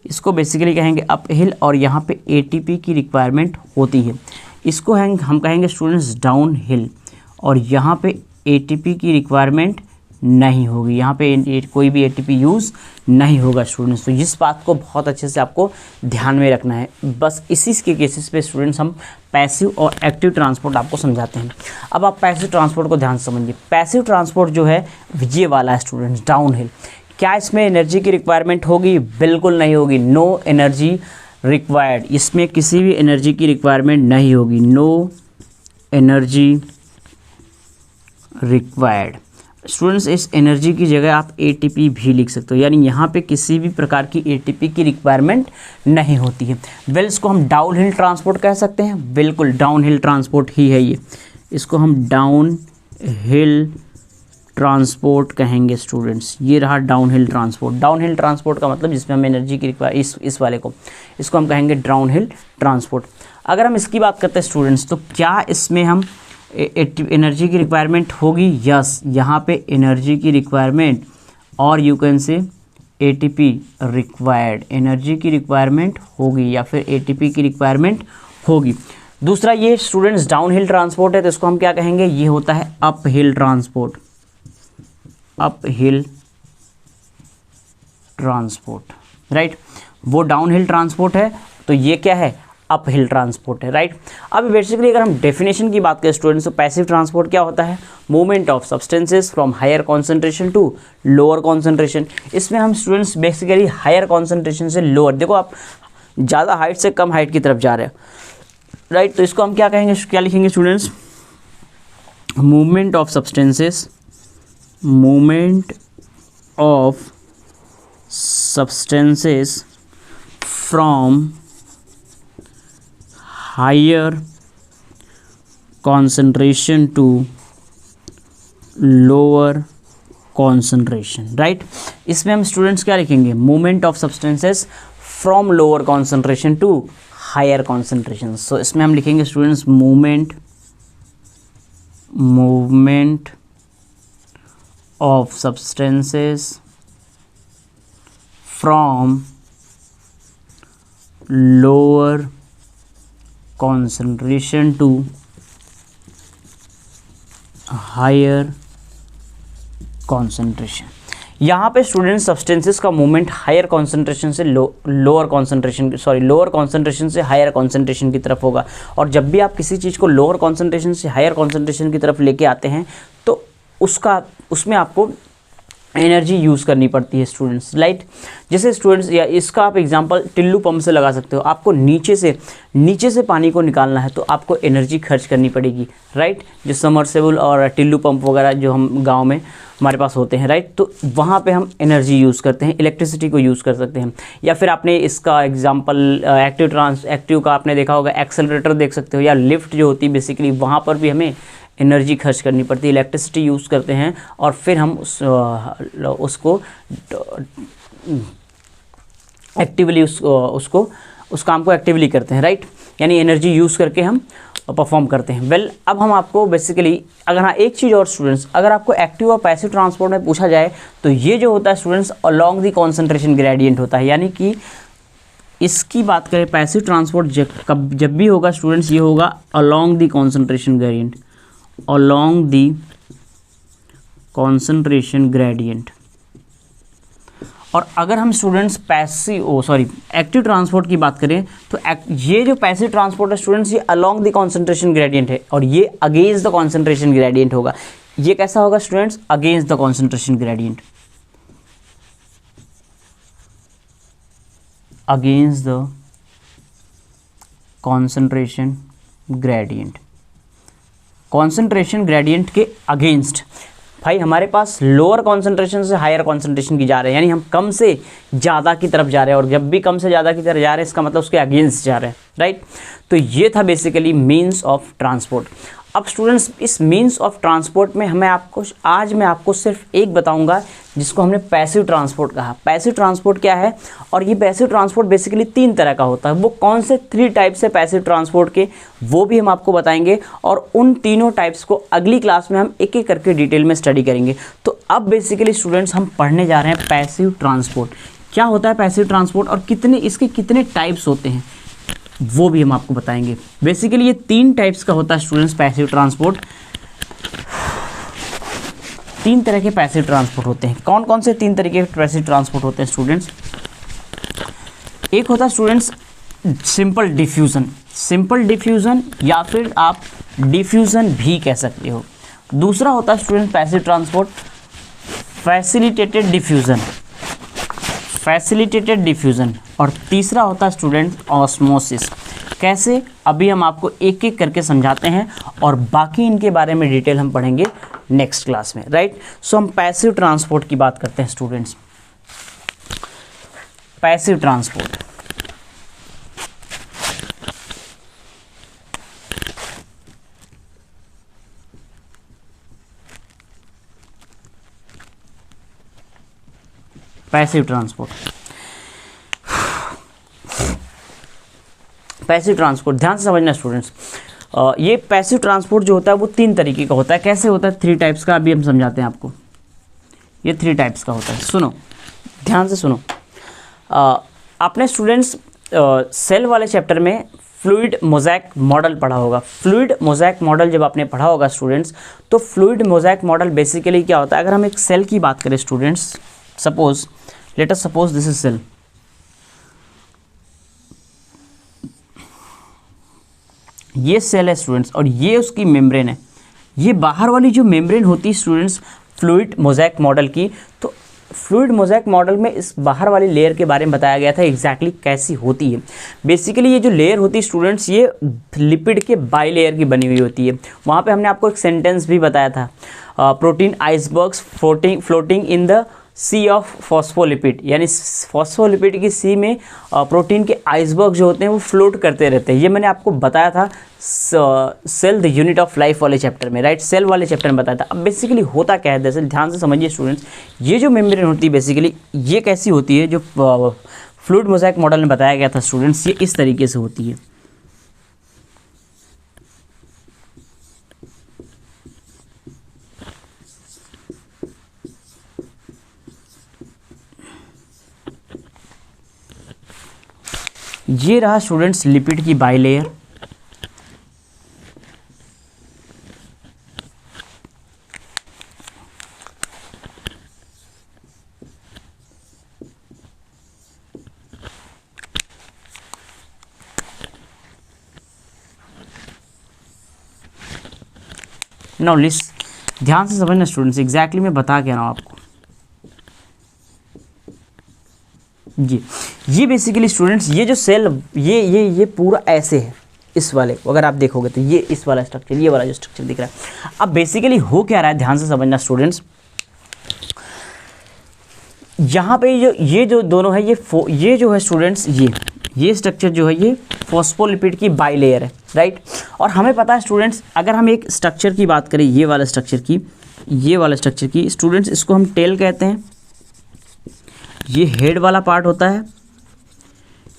इसको बेसिकली कहेंगे अप हिल, और यहाँ पे एटीपी की रिक्वायरमेंट होती है। इसको हम कहेंगे स्टूडेंट्स डाउन हिल, और यहाँ पे एटीपी की रिक्वायरमेंट नहीं होगी, यहाँ पे कोई भी एटीपी यूज़ नहीं होगा स्टूडेंट्स। तो इस बात को बहुत अच्छे से आपको ध्यान में रखना है। बस इसी के केसेस पे स्टूडेंट्स हम पैसिव और एक्टिव ट्रांसपोर्ट आपको समझाते हैं। अब आप पैसिव ट्रांसपोर्ट को ध्यान से समझिए। पैसिव ट्रांसपोर्ट जो है ये वाला है स्टूडेंट्स, डाउन हिल। क्या इसमें एनर्जी की रिक्वायरमेंट होगी? बिल्कुल नहीं होगी, नो एनर्जी रिक्वायर्ड। इसमें किसी भी एनर्जी की रिक्वायरमेंट नहीं होगी, नो एनर्जी रिक्वायर्ड। स्टूडेंट्स इस एनर्जी की जगह आप एटीपी भी लिख सकते हो, यानी यहाँ पे किसी भी प्रकार की एटीपी की रिक्वायरमेंट नहीं होती है। वेल इसको हम डाउन हिल ट्रांसपोर्ट कह सकते हैं, बिल्कुल डाउन हिल ट्रांसपोर्ट ही है ये। इसको हम डाउन हिल ट्रांसपोर्ट कहेंगे स्टूडेंट्स। ये रहा down hill transport. Down hill transport का मतलब जिसमें हम एनर्जी की रिक्वायर इस वाले को, इसको हम कहेंगे डाउन हिल ट्रांसपोर्ट। अगर हम इसकी बात करते हैं स्टूडेंट्स, तो क्या इसमें हम एनर्जी की रिक्वायरमेंट होगी? यस, यहाँ पे एनर्जी की रिक्वायरमेंट और you can say ATP required, energy की रिक्वायरमेंट होगी या फिर एटीपी की रिक्वायरमेंट होगी। दूसरा ये स्टूडेंट्स डाउन हिल ट्रांसपोर्ट है, तो इसको हम क्या कहेंगे? ये होता है up hill transport, up hill transport, right. वो डाउन हिल ट्रांसपोर्ट है, तो ये क्या है? अप हिल ट्रांसपोर्ट है, राइट। अब बेसिकली अगर हम डेफिनेशन की बात करें स्टूडेंट्स, तो पैसिव ट्रांसपोर्ट क्या होता है? Movement of substances from higher concentration to lower concentration. इसमें हम स्टूडेंट्स बेसिकली हायर कॉन्सेंट्रेशन से लोअर, देखो आप ज़्यादा हाइट से कम हाइट की तरफ जा रहे हैं, राइट। तो इसको हम क्या कहेंगे, क्या लिखेंगे students? Movement of substances, movement of substances from higher concentration to lower concentration, right। इसमें हम स्टूडेंट्स क्या लिखेंगे? Movement of substances from lower concentration to higher concentration. So इसमें हम लिखेंगे students movement of substances from lower concentration to higher concentration। यहाँ पे student substances का मूवमेंट हायर कॉन्सेंट्रेशन से लोअर कॉन्सेंट्रेशन से हायर कॉन्सेंट्रेशन की तरफ होगा। और जब भी आप किसी चीज़ को लोअर कॉन्सेंट्रेशन से हायर कॉन्सेंट्रेशन की तरफ लेके आते हैं, तो उसमें आपको एनर्जी यूज़ करनी पड़ती है स्टूडेंट्स, राइट। जैसे स्टूडेंट्स, या इसका आप एग्जांपल टिल्लू पंप से लगा सकते हो। आपको नीचे से पानी को निकालना है, तो आपको एनर्जी खर्च करनी पड़ेगी, राइट। जो समरसेबल और टिल्लू पंप वगैरह जो हम गांव में हमारे पास होते हैं, राइट, तो वहाँ पे हम एनर्जी यूज़ करते हैं, इलेक्ट्रिसिटी को यूज़ कर सकते हैं। या फिर आपने इसका एग्जांपल एक्टिव का आपने देखा होगा, एक्सेलरेटर देख सकते हो, या लिफ्ट जो होती है बेसिकली, वहाँ पर भी हमें एनर्जी खर्च करनी पड़ती है, इलेक्ट्रिसिटी यूज़ करते हैं, और फिर हम उसको एक्टिवली उस काम को एक्टिवली करते हैं, राइट। यानी एनर्जी यूज़ करके हम परफॉर्म करते हैं। वेल अब हम आपको बेसिकली, अगर हाँ एक चीज़ और स्टूडेंट्स, अगर आपको एक्टिव और पैसिव ट्रांसपोर्ट में पूछा जाए, तो ये जो होता है students along the concentration gradient होता है। यानी कि इसकी बात करें पैसिव ट्रांसपोर्ट जब भी होगा स्टूडेंट्स, ये होगा along the concentration gradient, along the concentration gradient। और अगर हम स्टूडेंट्स एक्टिव ट्रांसपोर्ट की बात करें, तो ये जो पैसिव ट्रांसपोर्ट है स्टूडेंट्स, ये along the concentration gradient है, और ये against the concentration gradient होगा। ये कैसा होगा students? against the concentration gradient, against the concentration gradient। Concentration gradient के अगेंस्ट। भाई हमारे पास लोअर कॉन्सेंट्रेशन से हायर कॉन्सेंट्रेशन की जा रहे हैं, यानी हम कम से ज़्यादा की तरफ जा रहे हैं, और जब भी कम से ज़्यादा की तरफ जा रहे हैं, इसका मतलब उसके अगेंस्ट जा रहे हैं, राइट। तो ये था बेसिकली मीन्स ऑफ ट्रांसपोर्ट। अब स्टूडेंट्स इस मीन्स ऑफ ट्रांसपोर्ट में आज मैं आपको सिर्फ एक बताऊंगा, जिसको हमने पैसिव ट्रांसपोर्ट कहा। पैसिव ट्रांसपोर्ट क्या है? और ये पैसिव ट्रांसपोर्ट बेसिकली 3 तरह का होता है। वो कौन से 3 टाइप्स है पैसिव ट्रांसपोर्ट के, वो भी हम आपको बताएंगे, और उन तीनों टाइप्स को अगली क्लास में हम एक एक करके डिटेल में स्टडी करेंगे। तो अब बेसिकली स्टूडेंट्स हम पढ़ने जा रहे हैं पैसिव ट्रांसपोर्ट। क्या होता है पैसिव ट्रांसपोर्ट, और इसके कितने टाइप्स होते हैं, वो भी हम आपको बताएंगे। बेसिकली ये 3 टाइप्स का होता है स्टूडेंट्स पैसिव ट्रांसपोर्ट। तीन तरह के पैसिव ट्रांसपोर्ट होते हैं। कौन कौन से तीन तरीके के पैसिव ट्रांसपोर्ट होते हैं स्टूडेंट्स? एक होता है students simple diffusion, simple diffusion या फिर आप डिफ्यूज़न भी कह सकते हो। दूसरा होता है student passive transport facilitated diffusion, facilitated diffusion. और तीसरा होता है स्टूडेंट ऑस्मोसिस। कैसे, अभी हम आपको एक एक करके समझाते हैं और बाकी इनके बारे में डिटेल हम पढ़ेंगे नेक्स्ट क्लास में, राइट। सो हम पैसिव ट्रांसपोर्ट की बात करते हैं students. Passive transport, passive transport, passive transport ध्यान से समझना स्टूडेंट्स। ये पैसिव ट्रांसपोर्ट जो होता है वो तीन तरीके का होता है। कैसे होता है? थ्री टाइप्स का, अभी हम समझाते हैं आपको। ये थ्री टाइप्स का होता है, सुनो ध्यान से सुनो। आपने स्टूडेंट्स सेल वाले चैप्टर में फ्लूइड मोज़ैक मॉडल पढ़ा होगा। फ्लूइड मोज़ैक मॉडल जब आपने पढ़ा होगा स्टूडेंट्स, तो फ्लूइड मोज़ैक मॉडल बेसिकली क्या होता है? अगर हम एक सेल की बात करें students, suppose let us suppose this is cell, ये सेल है स्टूडेंट्स और ये उसकी मेम्ब्रेन है। ये बाहर वाली जो मेम्ब्रेन होती है स्टूडेंट्स फ्लूइड मोज़ैक मॉडल की, तो फ्लूइड मोज़ैक मॉडल में इस बाहर वाली लेयर के बारे में बताया गया था एग्जैक्टली कैसी होती है। बेसिकली ये जो लेयर होती है स्टूडेंट्स, ये लिपिड के बाई लेयर की बनी हुई होती है। वहाँ पे हमने आपको एक सेंटेंस भी बताया था, protein icebergs floating in the sea of phospholipid, यानी फॉस्फोलिपिड की सी में प्रोटीन के आइसबर्ग जो होते हैं वो फ्लोट करते रहते हैं। ये मैंने आपको बताया था cell the unit of life वाले चैप्टर में, राइट, सेल वाले चैप्टर में बताया था। अब बेसिकली होता क्या है, दरअसल ध्यान से समझिए स्टूडेंट्स। ये जो मेम्ब्रेन होती है बेसिकली ये कैसी होती है, जो फ्लूइड मोज़ैक मॉडल में बताया गया था स्टूडेंट्स, ये इस तरीके से होती है। ये रहा स्टूडेंट्स लिपिड की बाई लेयर, नाउ लिस्ट ध्यान से समझना स्टूडेंट्स, एग्जैक्टली मैं बता क्या रहा हूँ आपको। ये बेसिकली स्टूडेंट्स ये जो सेल ये पूरा ऐसे है, इस वाले अगर आप देखोगे तो ये इस वाला स्ट्रक्चर, ये वाला जो स्ट्रक्चर दिख रहा है। अब बेसिकली हो क्या रहा है, ध्यान से समझना स्टूडेंट्स। यहाँ पे ये जो दोनों है, ये जो है स्टूडेंट्स, ये स्ट्रक्चर जो है ये फॉस्फोलिपिड की बाई लेयर है, राइट। और हमें पता है स्टूडेंट्स, अगर हम एक स्ट्रक्चर की बात करें, ये वाला स्ट्रक्चर की स्टूडेंट्स, इसको हम टेल कहते हैं। ये हेड वाला पार्ट होता है।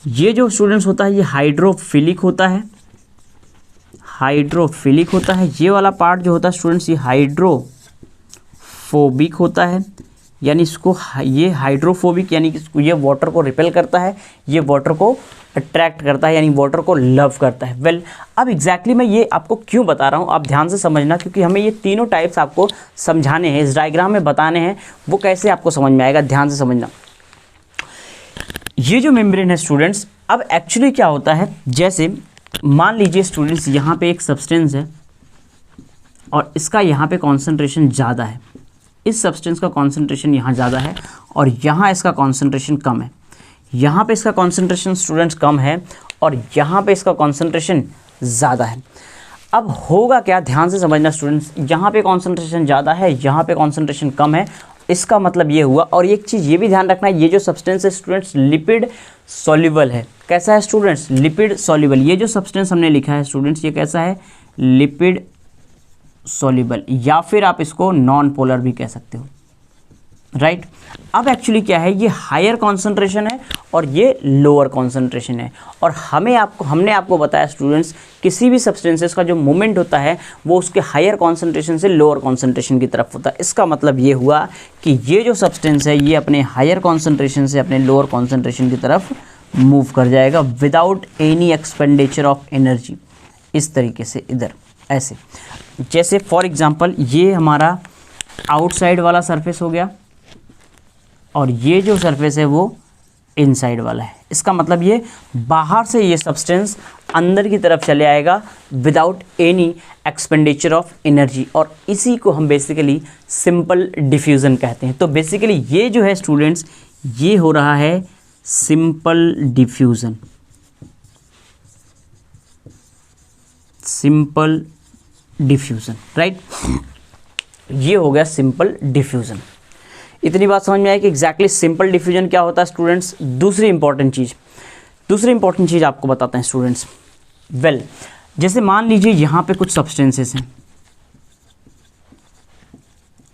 ये जो स्टूडेंट्स होता है ये हाइड्रोफिलिक होता है, ये वाला पार्ट जो होता है स्टूडेंट्स ये हाइड्रोफोबिक होता है, यानी इसको ये हाइड्रोफोबिक यानी कि ये वाटर को रिपेल करता है, ये वाटर को अट्रैक्ट करता है, यानी वाटर को लव करता है। वेल अब एग्जैक्टली मैं ये आपको क्यों बता रहा हूँ, आप ध्यान से समझना, क्योंकि हमें ये तीनों टाइप्स आपको समझाने हैं, इस डायग्राम में बताने हैं, वो कैसे आपको समझ में आएगा, ध्यान से समझना। ये जो मेम्ब्रेन है स्टूडेंट्स, अब एक्चुअली क्या होता है, जैसे मान लीजिए स्टूडेंट्स यहाँ पे एक सब्सटेंस है और इसका यहाँ पे कॉन्सेंट्रेशन ज़्यादा है, इस सब्सटेंस का कॉन्सेंट्रेशन यहाँ ज़्यादा है और यहाँ इसका कॉन्सेंट्रेशन कम है। यहाँ पे इसका कॉन्सेंट्रेशन स्टूडेंट्स कम है और यहाँ पे इसका कॉन्सेंट्रेशन ज़्यादा है। अब होगा क्या, ध्यान से समझना स्टूडेंट्स, यहाँ पे कॉन्सेंट्रेशन ज़्यादा है, यहाँ पे कॉन्सेंट्रेशन कम है, इसका मतलब ये हुआ। और एक चीज़ ये भी ध्यान रखना है, ये जो सब्सटेंस है स्टूडेंट्स लिपिड सॉल्युबल है। कैसा है स्टूडेंट्स? Lipid soluble. ये जो सब्सटेंस हमने लिखा है स्टूडेंट्स ये कैसा है? लिपिड सॉल्युबल, या फिर आप इसको नॉन पोलर भी कह सकते हो, राइट। अब एक्चुअली क्या है, ये हायर कॉन्सेंट्रेशन है और ये लोअर कॉन्सेंट्रेशन है। और हमने आपको बताया स्टूडेंट्स, किसी भी सब्सटेंसेस का जो मूवमेंट होता है वो उसके हायर कॉन्सेंट्रेशन से लोअर कॉन्सेंट्रेशन की तरफ होता है। इसका मतलब ये हुआ कि ये जो सब्सटेंस है ये अपने हायर कॉन्सेंट्रेशन से अपने लोअर कॉन्सेंट्रेशन की तरफ मूव कर जाएगा without any expenditure of energy. इस तरीके से इधर ऐसे, जैसे फॉर एग्जांपल ये हमारा आउटसाइड वाला सरफेस हो गया और ये जो सरफेस है वो इनसाइड वाला है। इसका मतलब ये बाहर से ये सब्सटेंस अंदर की तरफ चले आएगा without any expenditure of energy, और इसी को हम बेसिकली सिंपल डिफ्यूज़न कहते हैं। तो बेसिकली ये जो है स्टूडेंट्स, ये हो रहा है simple diffusion, simple diffusion, right. ये हो गया सिंपल डिफ्यूज़न। इतनी बात समझ में आई कि एग्जैक्टली सिंपल डिफ्यूजन क्या होता है स्टूडेंट्स। दूसरी इंपॉर्टेंट चीज़ आपको बताते हैं स्टूडेंट्स। वेल, जैसे मान लीजिए यहाँ पे कुछ सब्सटेंसेस हैं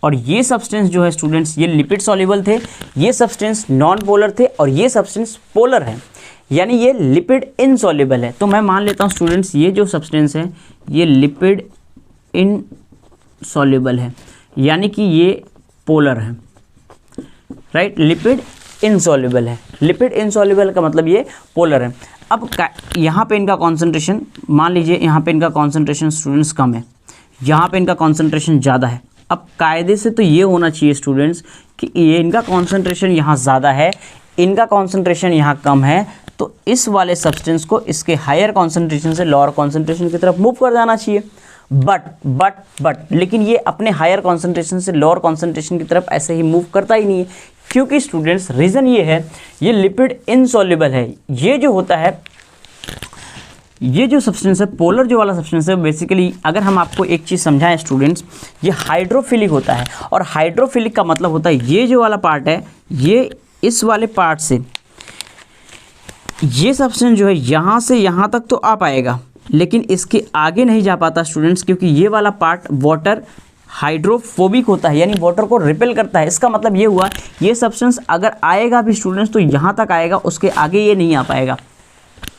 और ये सब्सटेंस जो है स्टूडेंट्स, ये लिपिड सॉल्युबल थे, ये सब्सटेंस नॉन पोलर थे और ये सब्सटेंस पोलर है, यानी ये लिपिड इनसॉल्युबल है। तो मैं मान लेता हूँ स्टूडेंट्स, ये जो सब्सटेंस है ये लिपिड इनसॉल्युबल है, यानी कि ये पोलर है, राइट। लिपिड इनसॉल्युबल है, लिपिड इनसॉल्युबल का मतलब ये पोलर है। अब यहाँ पे इनका कॉन्सेंट्रेशन, मान लीजिए यहाँ पे इनका कॉन्सेंट्रेशन स्टूडेंट्स कम है, यहाँ पे इनका कॉन्सेंट्रेशन ज़्यादा है। अब कायदे से तो ये होना चाहिए स्टूडेंट्स कि ये इनका कॉन्सेंट्रेशन यहाँ ज़्यादा है, इनका कॉन्सेंट्रेशन यहाँ कम है, तो इस वाले सब्सटेंस को इसके हायर कॉन्सेंट्रेशन से लोअर कॉन्सेंट्रेशन की तरफ मूव कर जाना चाहिए। बट लेकिन ये अपने हायर कॉन्सेंट्रेशन से लोअर कॉन्सेंट्रेशन की तरफ ऐसे ही मूव करता ही नहीं है, क्योंकि स्टूडेंट्स रीज़न ये है, ये लिपिड इनसॉल्युबल है। ये जो होता है, ये जो सब्सटेंस है, पोलर जो वाला सब्सटेंस है, बेसिकली अगर हम आपको एक चीज़ समझाएं स्टूडेंट्स, ये हाइड्रोफिलिक होता है। और हाइड्रोफिलिक का मतलब होता है ये जो वाला पार्ट है, ये इस वाले पार्ट से ये सब्सटेंस जो है यहाँ से यहाँ तक तो आ पाएगा, लेकिन इसके आगे नहीं जा पाता स्टूडेंट्स, क्योंकि ये वाला पार्ट वाटर हाइड्रोफोबिक होता है, यानी वाटर को रिपेल करता है। इसका मतलब ये हुआ, ये सब्सटेंस अगर आएगा भी स्टूडेंट्स तो यहाँ तक आएगा, उसके आगे ये नहीं आ पाएगा।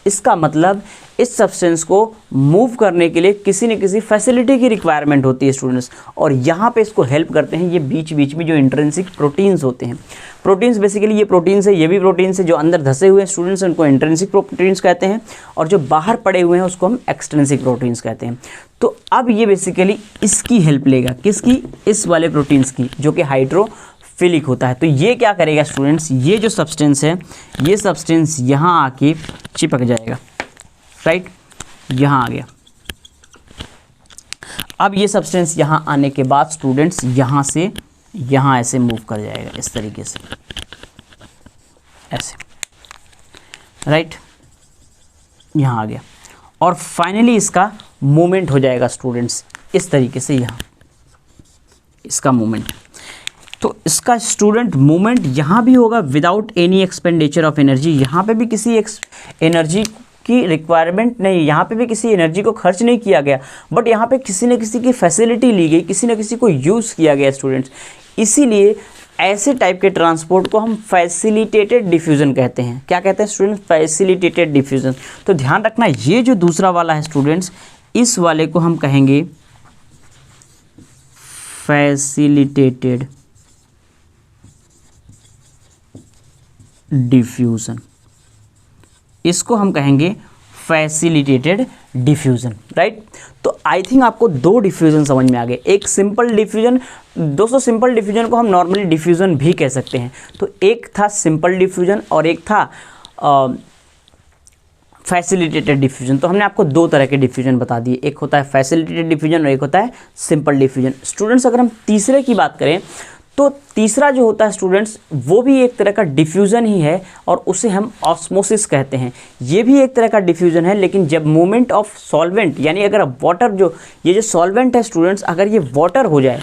इसका मतलब इस सब्सटेंस को मूव करने के लिए किसी न किसी फैसिलिटी की रिक्वायरमेंट होती है स्टूडेंट्स, और यहाँ पे इसको हेल्प करते हैं ये बीच बीच में जो इंट्रिंसिक प्रोटीन्स होते हैं। प्रोटीन्स बेसिकली ये प्रोटीन्स है, ये भी प्रोटीन्स है, जो अंदर धसे हुए हैं स्टूडेंट्स उनको इंट्रिंसिक प्रोटीन्स कहते हैं, और जो बाहर पड़े हुए हैं उसको हम एक्सट्रिंसिक प्रोटीन्स कहते हैं। तो अब ये बेसिकली इसकी हेल्प लेगा, किसकी, इस वाले प्रोटीन्स की, जो कि हाइड्रोफिलिक होता है। तो ये क्या करेगा स्टूडेंट्स, ये जो सब्सटेंस है, ये सब्सटेंस यहाँ आके चिपक जाएगा, राइट, यहाँ आ गया। अब ये सब्सटेंस यहाँ आने के बाद स्टूडेंट्स यहाँ से यहाँ ऐसे मूव कर जाएगा, इस तरीके से, ऐसे, राइट, यहाँ आ गया। और फाइनली इसका मूवमेंट हो जाएगा स्टूडेंट्स इस तरीके से, यहाँ इसका मूवमेंट। तो इसका स्टूडेंट मूवमेंट यहाँ भी होगा without any expenditure of energy. यहाँ पे भी किसी एनर्जी की रिक्वायरमेंट नहीं, यहाँ पे भी किसी एनर्जी को खर्च नहीं किया गया, बट यहाँ पे किसी न किसी की फैसिलिटी ली गई, किसी न किसी को यूज़ किया गया स्टूडेंट्स। इसीलिए ऐसे टाइप के ट्रांसपोर्ट को हम फैसिलिटेटेड डिफ्यूज़न कहते हैं। क्या कहते हैं स्टूडेंट्स, फैसिलिटेटेड डिफ्यूज़न। तो ध्यान रखना, ये जो दूसरा वाला है स्टूडेंट्स, इस वाले को हम कहेंगे फैसिलिटेटेड डिफ्यूज़न, इसको हम कहेंगे फैसिलिटेटेड डिफ्यूज़न, राइट। तो आई थिंक आपको दो डिफ्यूज़न समझ में आ गए, एक सिंपल डिफ्यूज़न। दोस्तों सिंपल डिफ्यूज़न को हम नॉर्मली डिफ्यूज़न भी कह सकते हैं। तो एक था सिंपल डिफ्यूज़न और एक था फैसिलिटेटेड डिफ्यूज़न। तो हमने आपको दो तरह के डिफ्यूज़न बता दिए, एक होता है फैसिलिटेटेड डिफ्यूज़न और एक होता है सिंपल डिफ्यूज़न। स्टूडेंट्स अगर हम तीसरे की बात करें तो तीसरा जो होता है स्टूडेंट्स, वो भी एक तरह का डिफ्यूज़न ही है और उसे हम ऑस्मोसिस कहते हैं। ये भी एक तरह का डिफ्यूज़न है, लेकिन जब मूवमेंट ऑफ सॉल्वेंट, यानी अगर वाटर जो ये जो सॉल्वेंट है स्टूडेंट्स, अगर ये वाटर हो जाए,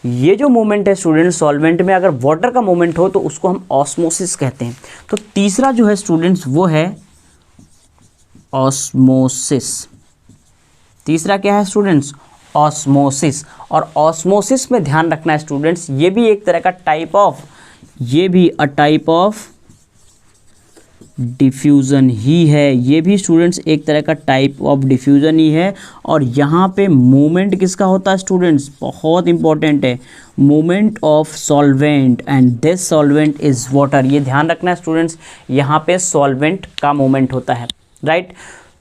ये जो मूवमेंट है स्टूडेंट्स सॉल्वेंट में अगर वाटर का मूवमेंट हो तो उसको हम ऑस्मोसिस कहते हैं। तो तीसरा जो है स्टूडेंट्स वो है ऑस्मोसिस। तीसरा क्या है स्टूडेंट्स, ऑस्मोसिस। और ऑस्मोसिस में ध्यान रखना है स्टूडेंट्स, ये भी एक तरह का टाइप ऑफ, ये भी अ टाइप ऑफ डिफ्यूज़न ही है। ये भी स्टूडेंट्स एक तरह का टाइप ऑफ डिफ्यूज़न ही है। और यहाँ पे मूवमेंट किसका होता है स्टूडेंट्स, बहुत इंपॉर्टेंट है, movement of solvent, and this solvent is water. ये ध्यान रखना है स्टूडेंट्स, यहाँ पे सॉल्वेंट का मूवमेंट होता है, राइट।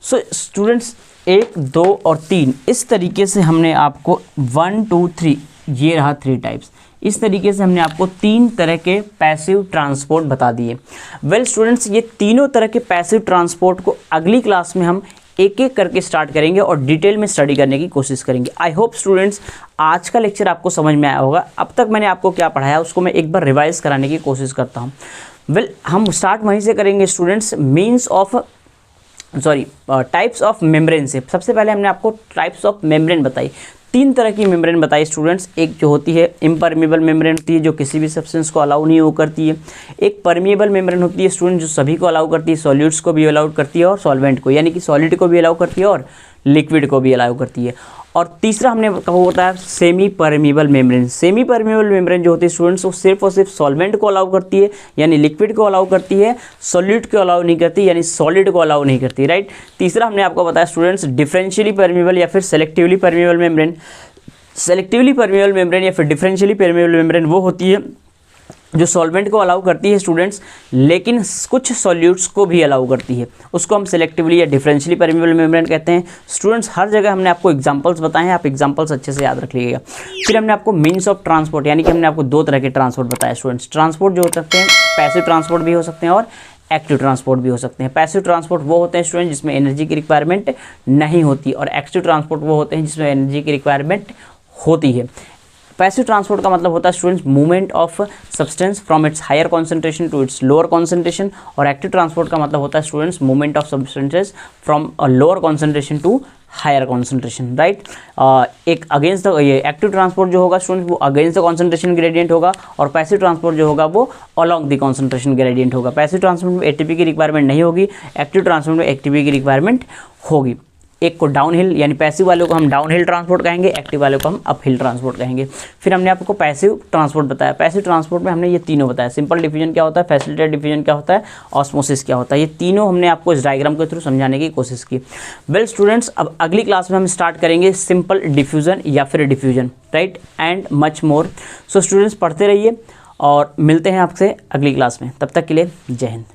सो स्टूडेंट्स 1, 2 और 3 इस तरीके से हमने आपको 1, 2, 3 ये रहा 3 टाइप्स। इस तरीके से हमने आपको 3 तरह के पैसिव ट्रांसपोर्ट बता दिए। वेल स्टूडेंट्स, ये तीनों तरह के पैसिव ट्रांसपोर्ट को अगली क्लास में हम एक एक करके स्टार्ट करेंगे और डिटेल में स्टडी करने की कोशिश करेंगे। आई होप स्टूडेंट्स आज का लेक्चर आपको समझ में आया होगा। अब तक मैंने आपको क्या पढ़ाया उसको मैं एक बार रिवाइज कराने की कोशिश करता हूँ। वेल हम स्टार्ट वहीं से करेंगे स्टूडेंट्स, टाइप्स ऑफ मेम्ब्रेन से। सबसे पहले हमने आपको टाइप्स ऑफ मेम्ब्रेन बताई। 3 तरह की मेम्ब्रेन बताई स्टूडेंट्स। एक जो होती है इम्परमिएबल मेम्ब्रेन होती है, जो किसी भी सब्सटेंस को अलाउ नहीं हो करती है। एक परमिएबल मेम्ब्रेन होती है स्टूडेंट, जो सभी को अलाउ करती है, सॉल्यूट्स को भी अलाउ करती है और सॉल्वेंट को, यानी कि सॉलिड को भी अलाउ करती है और लिक्विड को भी अलाउ करती है। और तीसरा हमने कहा होता है semi permeable membrane. Semi permeable membrane जो होती है स्टूडेंट्स, वो सिर्फ और सिर्फ सॉल्वेंट को अलाउ करती है, यानी लिक्विड को अलाउ करती है, सॉलिड को अलाउ नहीं करती, यानी सॉलिड को अलाउ नहीं करती, राइट। तीसरा हमने आपको बताया स्टूडेंट्स डिफरेंशियली परमिएबल या फिर selectively permeable membrane. Selectively permeable membrane या फिर डिफरेंशियली परमिएबल मेम्ब्रेन वो होती है जो सॉल्वेंट को अलाउ करती है स्टूडेंट्स, लेकिन कुछ सॉल्यूट्स को भी अलाउ करती है, उसको हम सेलेक्टिवली या डिफरेंशियली परमिएबल मेम्ब्रेन कहते हैं। स्टूडेंट्स हर जगह हमने आपको एग्जांपल्स बताए हैं, आप एग्जांपल्स अच्छे से याद रख लीजिएगा। फिर हमने आपको मीन्स ऑफ ट्रांसपोर्ट, यानी कि हमने आपको 2 तरह के ट्रांसपोर्ट बताया स्टूडेंट्स। ट्रांसपोर्ट जो हो सकते हैं पैसिव ट्रांसपोर्ट भी हो सकते हैं और एक्टिव ट्रांसपोर्ट भी हो सकते हैं। पैसिव ट्रांसपोर्ट वो होते हैं स्टूडेंट जिसमें एनर्जी की रिक्वायरमेंट नहीं होती, और एक्टिव ट्रांसपोर्ट वो होते हैं जिसमें एनर्जी की रिक्वायरमेंट होती है। पैसिव ट्रांसपोर्ट का मतलब होता है students movement of substance from its higher concentration to its lower concentration, और एक्टिव ट्रांसपोर्ट का मतलब होता है students movement of substances from a lower concentration to higher concentration, right. एक अगेंस्ट द ये एक्टिव ट्रांसपोर्ट जो होगा स्टूडेंट वो अगेंस्ट द कॉन्सेंट्रेशन ग्रेडियंट होगा, और पैसिव ट्रांसपोर्ट जो होगा वो अलॉन्ग द कॉन्सेंट्रेशन ग्रेडियंट होगा। पैसिव ट्रांसपोर्ट में एटीपी की रिक्वायरमेंट नहीं होगी, एक्टिव ट्रांसपोर्ट में एटीपी की रिक्वायरमेंट होगी। एक को डाउन हिल यानी पैसिव वालों को हम डाउन हिल ट्रांसपोर्ट कहेंगे, एक्टिव वालों को हम अप हिल ट्रांसपोर्ट कहेंगे। फिर हमने आपको पैसिव ट्रांसपोर्ट बताया। पैसिव ट्रांसपोर्ट में हमने ये तीनों बताया, सिंपल डिफ्यूजन क्या होता है, फैसिलिटेटेड डिफ्यूजन क्या होता है, ऑस्मोसिस क्या होता है, ये तीनों हमने आपको इस डायग्राम के थ्रू समझाने की कोशिश की। वेल स्टूडेंट्स, अब अगली क्लास में हम स्टार्ट करेंगे सिंपल डिफ्यूजन या फिर diffusion, right, and much more. So students पढ़ते रहिए और मिलते हैं आपसे अगली क्लास में। तब तक के लिए जय हिंद।